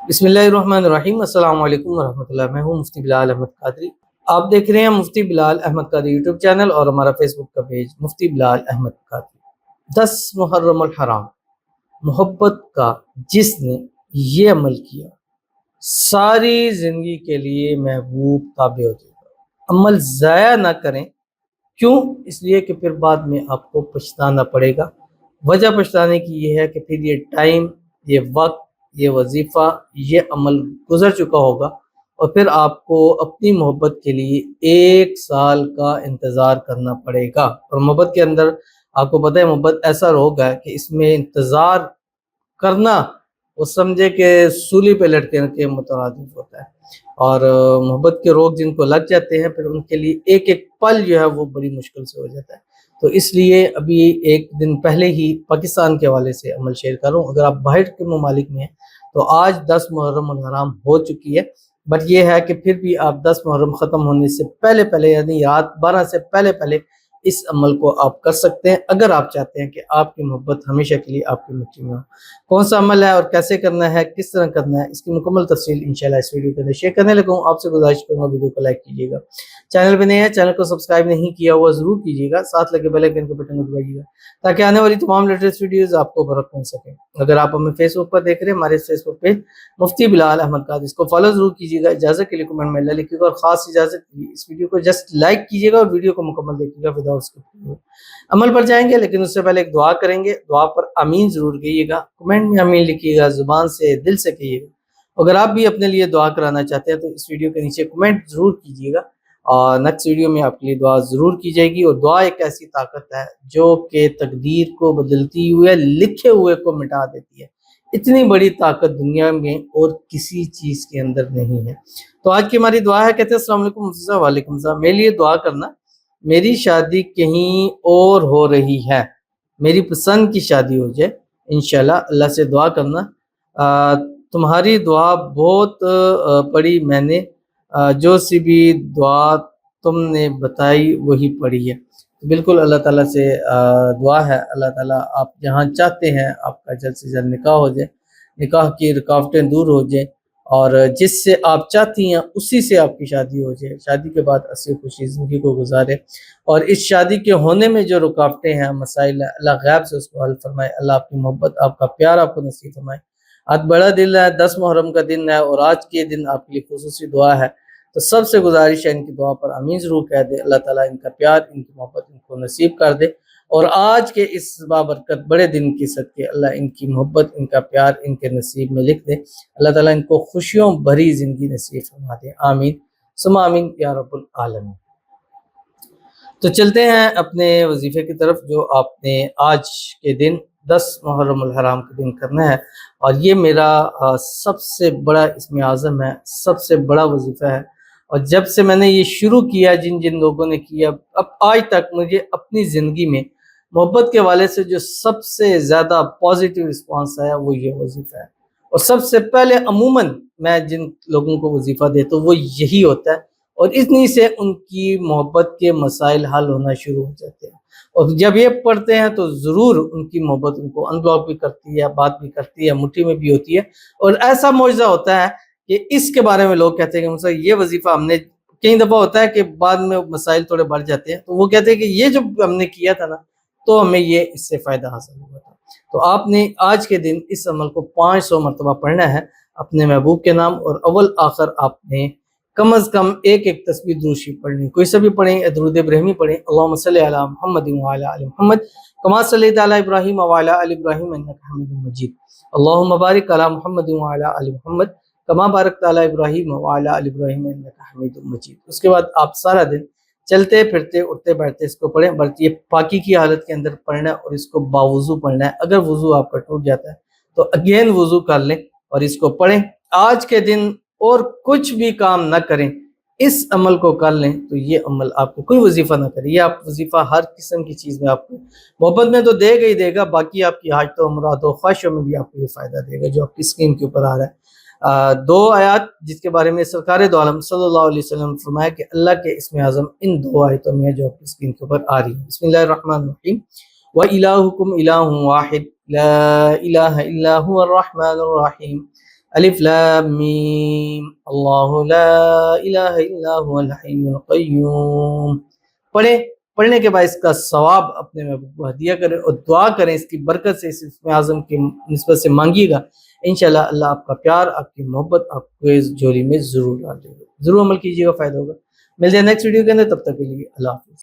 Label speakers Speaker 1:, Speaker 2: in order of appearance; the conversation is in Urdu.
Speaker 1: بسم اللہ الرحمن الرحیم۔ السلام علیکم ورحمۃ اللہ۔ میں ہوں مفتی بلال احمد قادری۔ آپ دیکھ رہے ہیں مفتی بلال احمد قادری یوٹیوب چینل اور ہمارا فیس بک کا پیج مفتی بلال احمد قادری۔ 10 محرم الحرام، محبت کا جس نے یہ عمل کیا ساری زندگی کے لیے محبوب تابع ہو جائے گا۔ عمل ضائع نہ کریں، کیوں؟ اس لیے کہ پھر بعد میں آپ کو پچھتانا پڑے گا۔ وجہ پچھتانے کی یہ ہے کہ پھر یہ ٹائم، یہ وقت، یہ وظیفہ، یہ عمل گزر چکا ہوگا اور پھر آپ کو اپنی محبت کے لیے 1 سال کا انتظار کرنا پڑے گا۔ اور محبت کے اندر آپ کو پتہ ہے محبت ایسا روگ ہے کہ اس میں انتظار کرنا وہ سمجھے کہ سولی پہ لٹکنے کے مترادف ہوتا ہے، اور محبت کے روگ جن کو لگ جاتے ہیں پھر ان کے لیے ایک ایک پل جو ہے وہ بڑی مشکل سے ہو جاتا ہے۔ تو اس لیے ابھی 1 دن پہلے ہی پاکستان کے حوالے سے عمل شیئر کروں، اگر آپ باہر کے ممالک میں ہیں تو آج 10 محرم الحرام ہو چکی ہے، بٹ یہ ہے کہ پھر بھی آپ 10 محرم ختم ہونے سے پہلے یعنی رات 12 سے پہلے اس عمل کو آپ کر سکتے ہیں، اگر آپ چاہتے ہیں کہ آپ کی محبت ہمیشہ کے لیے آپ کی مٹھی میں ہو۔ کون سا عمل ہے اور کیسے کرنا ہے، کس طرح کرنا ہے، اس کی مکمل تفصیل انشاءاللہ اس ویڈیو کے اندر شیئر کرنے لگا ہوں۔ آپ سے گزارش کروں گا ویڈیو کو لائک کیجیے گا، چینل پہ نئے ہیں چینل کو سبسکرائب نہیں کیا ہوا ضرور کیجیے گا، ساتھ لگے بیل آئیکن کے بٹن کو دبائیے گا تاکہ آنے والی تمام لیٹسٹ ویڈیوز آپ کو برق پہنچ سکیں۔ اگر آپ ہمیں فیس بک پر دیکھ رہے ہیں، ہمارے فیس بک پیج مفتی بلال احمد قادری، اس کو فالو ضرور کیجیے گا۔ اجازت کے لیے کمنٹ میں اللہ لکھیے گا اور خاص اجازت کے لیے اس ویڈیو کو جسٹ لائک کیجیے گا اور ویڈیو کو مکمل دیکھیے گا وداؤٹ اسکپ۔ عمل پر جائیں گے لیکن اس سے پہلے ایک دعا کریں گے، دعا پر آمین ضرور کہیے گا، کمنٹ میں آمین لکھیے گا، زبان سے دل سے کہیے گا۔ اگر آپ بھی اپنے لیے دعا کرانا چاہتے ہیں تو اس ویڈیو کے نیچے کمنٹ ضرور کیجیے گا، اور نیکسٹ ویڈیو میں آپ کے لیے دعا ضرور کی جائے گی۔ اور دعا ایک ایسی طاقت ہے جو کہ تقدیر کو بدلتی ہوئے لکھے ہوئے کو مٹا دیتی ہے، اتنی بڑی طاقت دنیا میں اور کسی چیز کے اندر نہیں ہے۔ تو آج کی ہماری دعا ہے، کہتے ہیں السلام علیکم مفتی صاحب۔ وعلیکم السلام۔ میرے لیے دعا کرنا، میری شادی کہیں اور ہو رہی ہے، میری پسند کی شادی ہو جائے انشاءاللہ، اللہ سے دعا کرنا، تمہاری دعا بہت پڑھی میں نے، جو سی بھی دعا تم نے بتائی وہی پڑھی ہے۔ بالکل اللہ تعالیٰ سے دعا ہے، اللہ تعالیٰ آپ جہاں چاہتے ہیں آپ کا جلد سے جلد نکاح ہو جائے، نکاح کی رکاوٹیں دور ہو جائیں، اور جس سے آپ چاہتی ہیں اسی سے آپ کی شادی ہو جائے، شادی کے بعد ہنسی خوشی زندگی کو گزارے، اور اس شادی کے ہونے میں جو رکاوٹیں ہیں، مسائل ہیں، اللہ غیب سے اس کو حل فرمائے، اللہ آپ کی محبت، آپ کا پیار آپ کو نصیب فرمائے۔ آج بڑا دن ہے، 10 محرم کا دن ہے، اور آج کے دن آپ کے لیے خصوصی دعا ہے، تو سب سے گزارش ہے ان کی دعا پر آمین ضرور کہہ دے، اللہ تعالیٰ ان کا پیار، ان کی محبت ان کو نصیب کر دے، اور آج کے اس بابرکت بڑے دن کی صدقے اللہ ان کی محبت، ان کا پیار ان کے نصیب میں لکھ دے، اللہ تعالیٰ ان کو خوشیوں بھری زندگی نصیب فرما دے، آمین ثم آمین یا رب العالمین۔ تو چلتے ہیں اپنے وظیفے کی طرف، جو آپ نے آج کے دن 10 محرم الحرام کے دن کرنا ہے، اور یہ میرا سب سے بڑا اسم اعظم ہے، سب سے بڑا وظیفہ ہے، اور جب سے میں نے یہ شروع کیا، جن لوگوں نے کیا، اب آج تک مجھے اپنی زندگی میں محبت کے والے سے جو سب سے زیادہ پازیٹیو رسپانس آیا وہ یہ وظیفہ ہے، اور سب سے پہلے عموماً میں جن لوگوں کو وظیفہ دیتا ہوں وہ یہی ہوتا ہے، اور اتنی سے ان کی محبت کے مسائل حل ہونا شروع ہو جاتے ہیں، اور جب یہ پڑھتے ہیں تو ضرور ان کی محبت ان کو ان بلاک بھی کرتی ہے، بات بھی کرتی ہے، مٹھی میں بھی ہوتی ہے، اور ایسا معجزہ ہوتا ہے کہ اس کے بارے میں لوگ کہتے ہیں کہ مثلا یہ وظیفہ ہم نے، کئی دفعہ ہوتا ہے کہ بعد میں مسائل تھوڑے بڑھ جاتے ہیں تو وہ کہتے ہیں کہ یہ جو ہم نے کیا تھا نا تو ہمیں یہ اس سے فائدہ حاصل ہوا تھا۔ تو آپ نے آج کے دن اس عمل کو 500 مرتبہ پڑھنا ہے اپنے محبوب کے نام، اور اول آخر آپ نے کم از کم ایک تسبیح درود شریف پڑھنی، کوئی سا بھی پڑھیں، درود ابراہیمی پڑھیں، اللہم صلی علی محمد وعلی آل محمد کما صلیت علی ابراہیم وعلی آل ابراہیم انک حمید مجید، اللہم بارک علی محمد وعلی آل محمد کما بارکت علی ابراہیم وعلی آل ابراہیم انک حمید مجید۔ اس کے بعد آپ سارا دن چلتے پھرتے اٹھتے بیٹھتے اس کو پڑھیں، بلکہ یہ پاکی کی حالت کے اندر پڑھنا ہے، اور اس کو باوضو پڑھنا ہے، اگر وضو آپ کا ٹوٹ جاتا ہے تو اگین وضو کر لیں اور اس کو پڑھیں۔ آج کے دن اور کچھ بھی کام نہ کریں، اس عمل کو کر لیں تو یہ عمل آپ کو، کوئی وظیفہ نہ کریں، یہ آپ وظیفہ ہر قسم کی چیز میں آپ کو محبت میں تو دے گا ہی دے گا، باقی آپ کی حاجتوں و مرادوں خواہشوں میں بھی آپ کو یہ فائدہ دے گا جو آپ کی اسکرین کے اوپر آ رہا ہے۔ 2 آیات جس کے بارے میں سرکار دو عالم صلی اللہ علیہ وسلم فرمایا کہ اللہ کے اسم اعظم ان 2 آیتوں میں ہے جو آپ کی اسکرین کے اوپر آ رہی ہے۔ بسم اللہ الرحمن الرحیم، وَإِلَٰهُكُمْ إِلَٰهٌ وَاحِدٌ لَا إِلَٰهَ إِلَّا هُوَ الرَّحْمَٰنُ الرَّحِيمُ الف لام میم اللہ لا الہ الا هو الحی القیوم. پڑھنے کے بعد اس کا ثواب اپنے محبوب کو ہدیہ کریں اور دعا کریں، اس کی برکت سے، اس اسم اعظم کی نسبت سے مانگیے گا. انشاءاللہ اللہ آپ کا پیار، آپ کی محبت آپ کو اس جوڑی میں ضرور ڈال دے گا. ضرور عمل کیجیے گا، فائدہ ہوگا. ملتے ہیں نیکسٹ ویڈیو کے اندر، تب تک کے لیے اللہ حافظ.